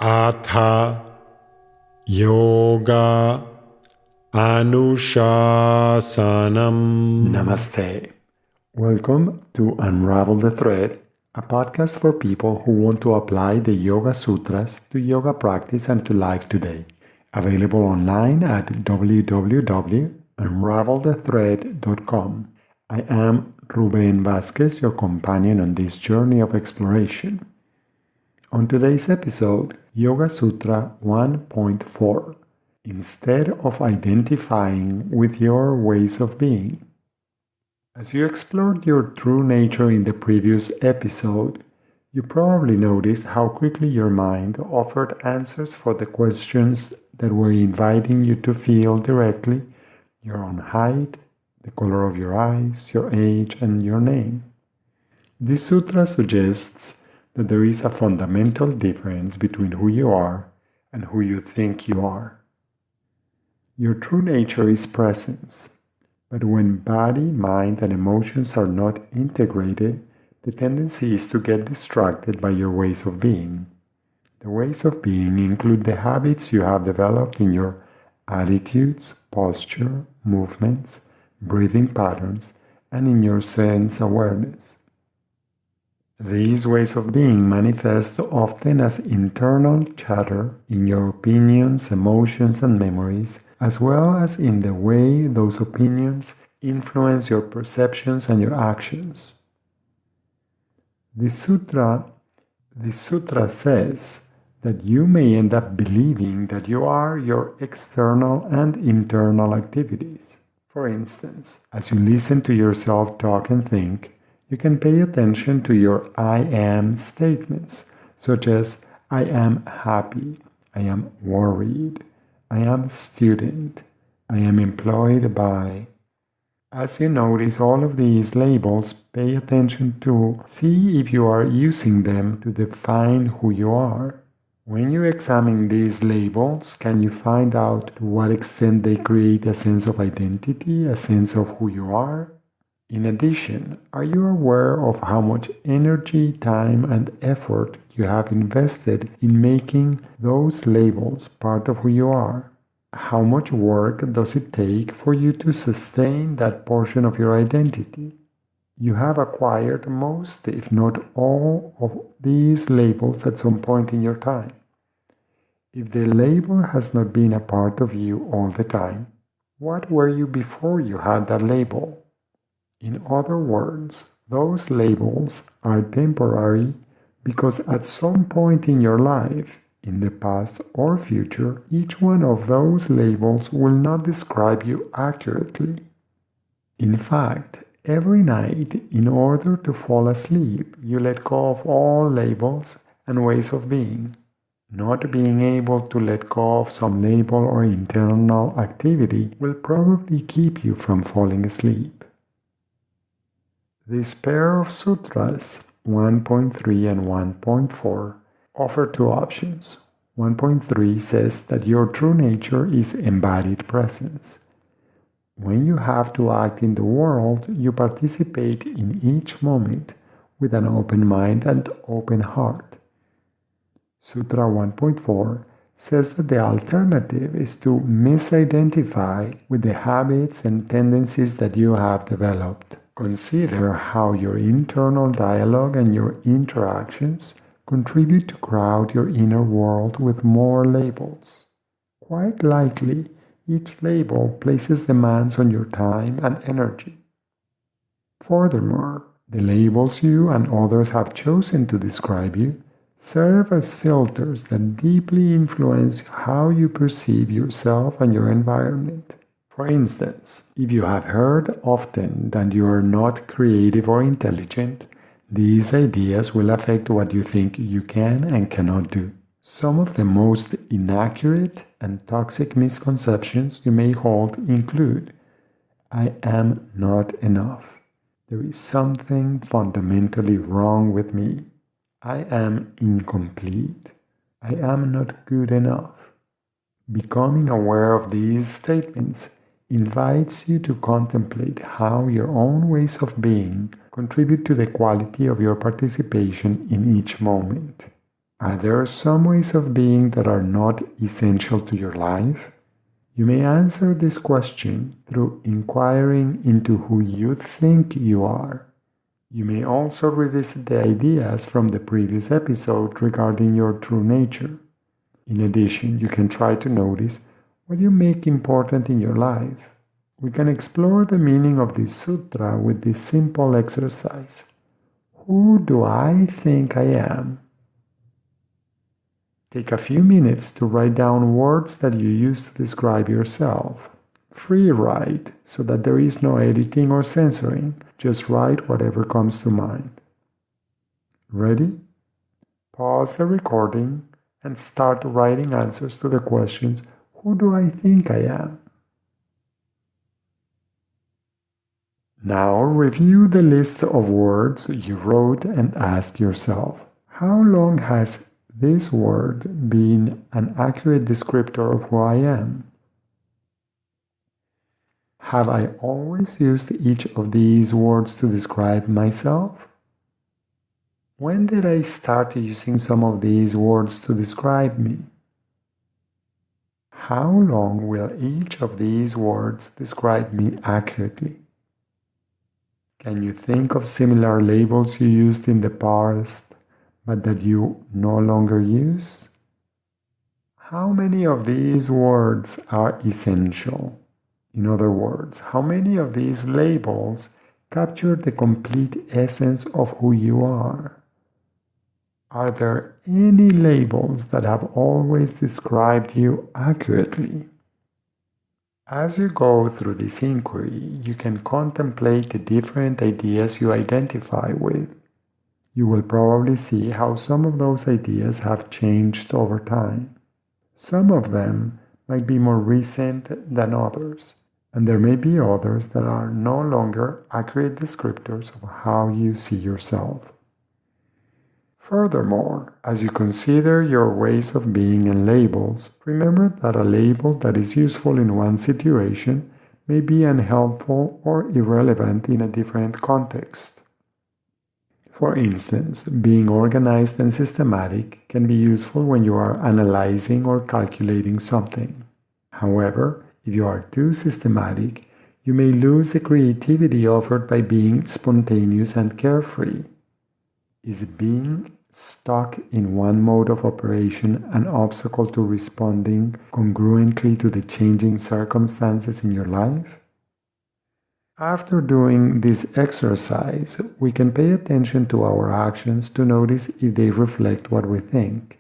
Atha Yoga Anushasanam. Namaste. Welcome to Unravel the Thread, a podcast for people who want to apply the Yoga Sutras to yoga practice and to life today. Available online at www.unravelthethread.com. I am Ruben Vasquez, your companion on this journey of exploration. On today's episode, Yoga Sutra 1.4. Instead of identifying with your ways of being. As you explored your true nature in the previous episode, you probably noticed how quickly your mind offered answers for the questions that were inviting you to feel directly your own height, the color of your eyes, your age, and your name. This sutra suggests that there is a fundamental difference between who you are and who you think you are. Your true nature is presence, but when body, mind, and emotions are not integrated, the tendency is to get distracted by your ways of being. The ways of being include the habits you have developed in your attitudes, posture, movements, breathing patterns, and in your sense awareness. These ways of being manifest often as internal chatter in your opinions, emotions, and memories, as well as in the way those opinions influence your perceptions and your actions. The sutra says that you may end up believing that you are your external and internal activities. For instance, as you listen to yourself talk and think, you can pay attention to your I am statements, such as I am happy, I am worried, I am student, I am employed by. As you notice all of these labels, pay attention to see if you are using them to define who you are. When you examine these labels, can you find out to what extent they create a sense of identity, a sense of who you are? In addition, are you aware of how much energy, time, and effort you have invested in making those labels part of who you are? How much work does it take for you to sustain that portion of your identity? You have acquired most, if not all, of these labels at some point in your time. If the label has not been a part of you all the time, what were you before you had that label? In other words, those labels are temporary because at some point in your life, in the past or future, each one of those labels will not describe you accurately. In fact, every night, in order to fall asleep, you let go of all labels and ways of being. Not being able to let go of some label or internal activity will probably keep you from falling asleep. This pair of sutras, 1.3 and 1.4, offer two options. 1.3 says that your true nature is embodied presence. When you have to act in the world, you participate in each moment with an open mind and open heart. Sutra 1.4 says that the alternative is to misidentify with the habits and tendencies that you have developed. Consider how your internal dialogue and your interactions contribute to crowd your inner world with more labels. Quite likely, each label places demands on your time and energy. Furthermore, the labels you and others have chosen to describe you serve as filters that deeply influence how you perceive yourself and your environment. For instance, if you have heard often that you are not creative or intelligent, these ideas will affect what you think you can and cannot do. Some of the most inaccurate and toxic misconceptions you may hold include: I am not enough. There is something fundamentally wrong with me. I am incomplete. I am not good enough. Becoming aware of these statements invites you to contemplate how your own ways of being contribute to the quality of your participation in each moment. Are there some ways of being that are not essential to your life? You may answer this question through inquiring into who you think you are. You may also revisit the ideas from the previous episode regarding your true nature. In addition, you can try to notice what you make important in your life. We can explore the meaning of this sutra with this simple exercise. Who do I think I am? Take a few minutes to write down words that you use to describe yourself. Free write, so that there is no editing or censoring. Just write whatever comes to mind. Ready? Pause the recording and start writing answers to the questions, who do I think I am? Now review the list of words you wrote and ask yourself, how long has this word been an accurate descriptor of who I am? Have I always used each of these words to describe myself? When did I start using some of these words to describe me? How long will each of these words describe me accurately? Can you think of similar labels you used in the past, but that you no longer use? How many of these words are essential? In other words, how many of these labels capture the complete essence of who you are? Are there any labels that have always described you accurately? As you go through this inquiry, you can contemplate the different ideas you identify with. You will probably see how some of those ideas have changed over time. Some of them might be more recent than others, and there may be others that are no longer accurate descriptors of how you see yourself. Furthermore, as you consider your ways of being and labels, remember that a label that is useful in one situation may be unhelpful or irrelevant in a different context. For instance, being organized and systematic can be useful when you are analyzing or calculating something. However, if you are too systematic, you may lose the creativity offered by being spontaneous and carefree. Is being stuck in one mode of operation an obstacle to responding congruently to the changing circumstances in your life? After doing this exercise, we can pay attention to our actions to notice if they reflect what we think.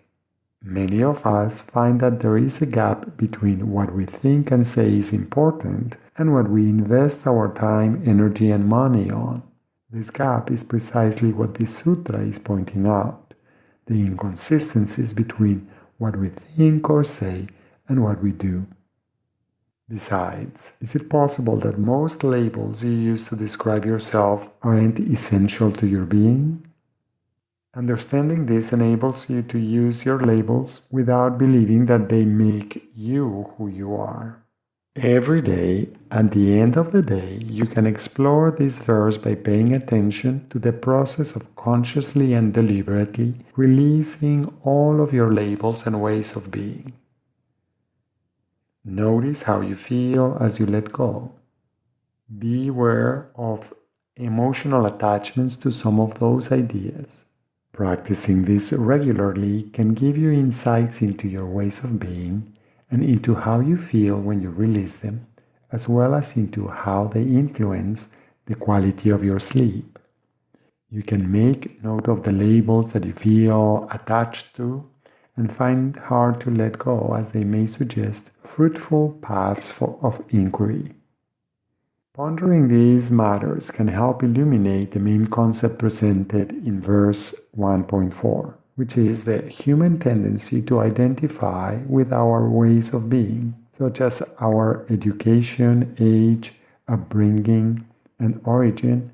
Many of us find that there is a gap between what we think and say is important and what we invest our time, energy, and money on. This gap is precisely what this sutra is pointing out, the inconsistencies between what we think or say and what we do. Besides, is it possible that most labels you use to describe yourself aren't essential to your being? Understanding this enables you to use your labels without believing that they make you who you are. Every day, at the end of the day, you can explore this verse by paying attention to the process of consciously and deliberately releasing all of your labels and ways of being. Notice how you feel as you let go. Be aware of emotional attachments to some of those ideas. Practicing this regularly can give you insights into your ways of being and into how you feel when you release them, as well as into how they influence the quality of your sleep. You can make note of the labels that you feel attached to and find hard to let go, as they may suggest fruitful paths of inquiry. Pondering these matters can help illuminate the main concept presented in verse 1.4, which is the human tendency to identify with our ways of being, such as our education, age, upbringing, and origin,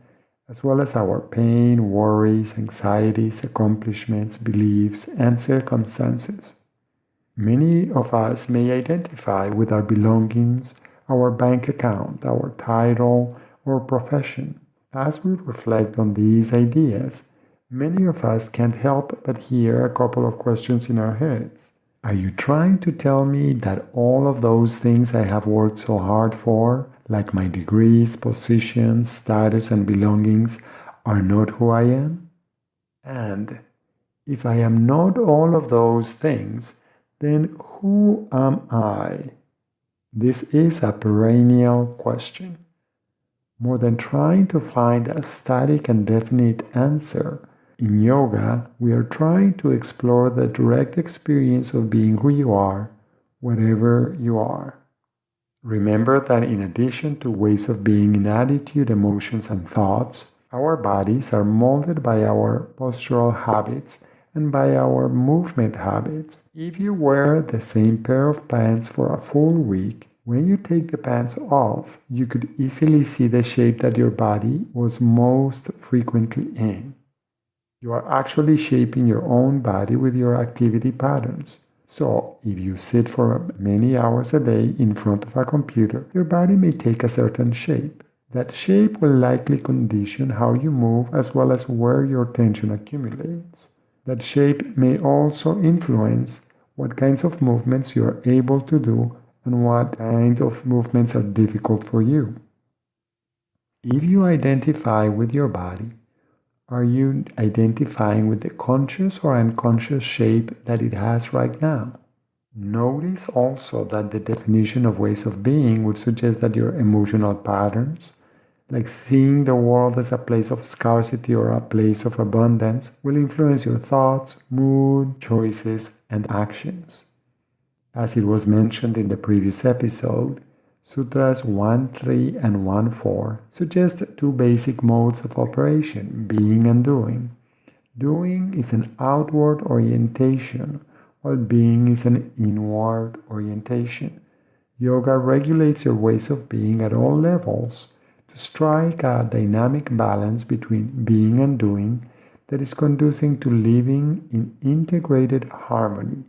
as well as our pain, worries, anxieties, accomplishments, beliefs, and circumstances. Many of us may identify with our belongings, our bank account, our title, or profession. As we reflect on these ideas, Many of us can't help but hear a couple of questions in our heads. Are you trying to tell me that all of those things I have worked so hard for, like my degrees, positions, status, and belongings, are not who I am? And if I am not all of those things, then who am I? This is a perennial question. More than trying to find a static and definite answer, in yoga, we are trying to explore the direct experience of being who you are, whatever you are. Remember that in addition to ways of being in attitude, emotions, and thoughts, our bodies are molded by our postural habits and by our movement habits. If you wear the same pair of pants for a full week, when you take the pants off, you could easily see the shape that your body was most frequently in. You are actually shaping your own body with your activity patterns. So, if you sit for many hours a day in front of a computer, your body may take a certain shape. That shape will likely condition how you move as well as where your tension accumulates. That shape may also influence what kinds of movements you are able to do and what kind of movements are difficult for you. If you identify with your body, are you identifying with the conscious or unconscious shape that it has right now? Notice also that the definition of ways of being would suggest that your emotional patterns, like seeing the world as a place of scarcity or a place of abundance, will influence your thoughts, mood, choices, and actions. As it was mentioned in the previous episode, Sutras 1.3 and 1.4 suggest two basic modes of operation, being and doing. Doing is an outward orientation, while being is an inward orientation. Yoga regulates your ways of being at all levels to strike a dynamic balance between being and doing that is conducive to living in integrated harmony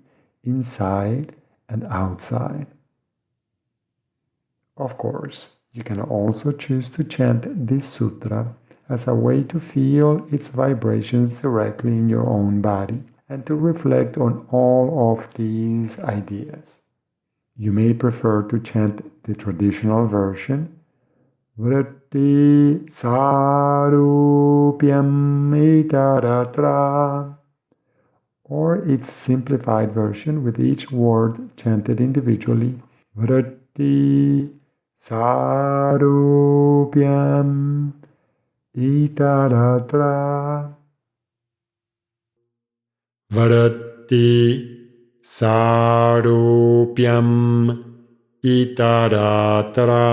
inside and outside. Of course, you can also choose to chant this sutra as a way to feel its vibrations directly in your own body and to reflect on all of these ideas. You may prefer to chant the traditional version, Vritti Sarupyam Itaratra, or its simplified version with each word chanted individually, Vritti Sarupyam Itaratra. Varatti Sarupyam Itaratara.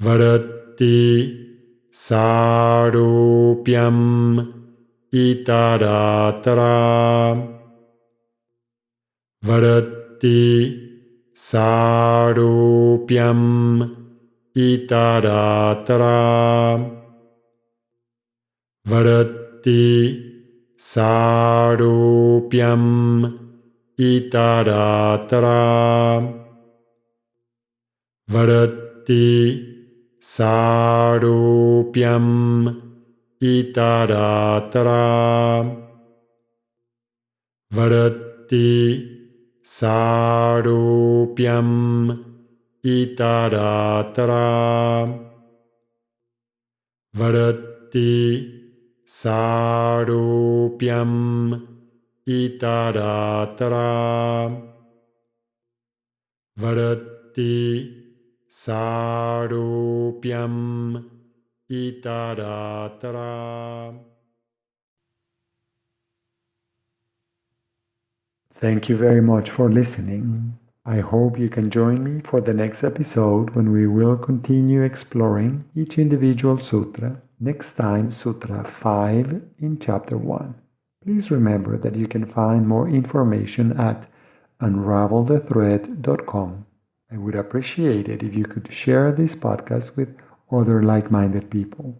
Varatti Sarupyam Itaratara. Varatti Sarupyam Itaratara. Varatti Sarupyam Itaratara. Varatti Sarupyam Itaratara. Varatti Sarupyam Itaratara. Varatti Sarupyam Itaratara. Varatti Sarupyam Itaratara. Thank you very much for listening. I hope you can join me for the next episode when we will continue exploring each individual sutra. Next time, Sutra 5 in Chapter 1. Please remember that you can find more information at unravelthethread.com. I would appreciate it if you could share this podcast with other like-minded people.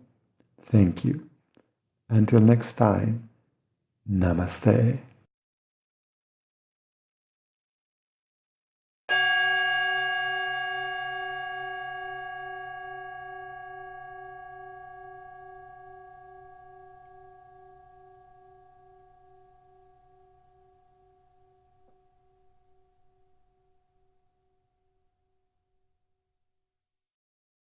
Thank you. Until next time, Namaste.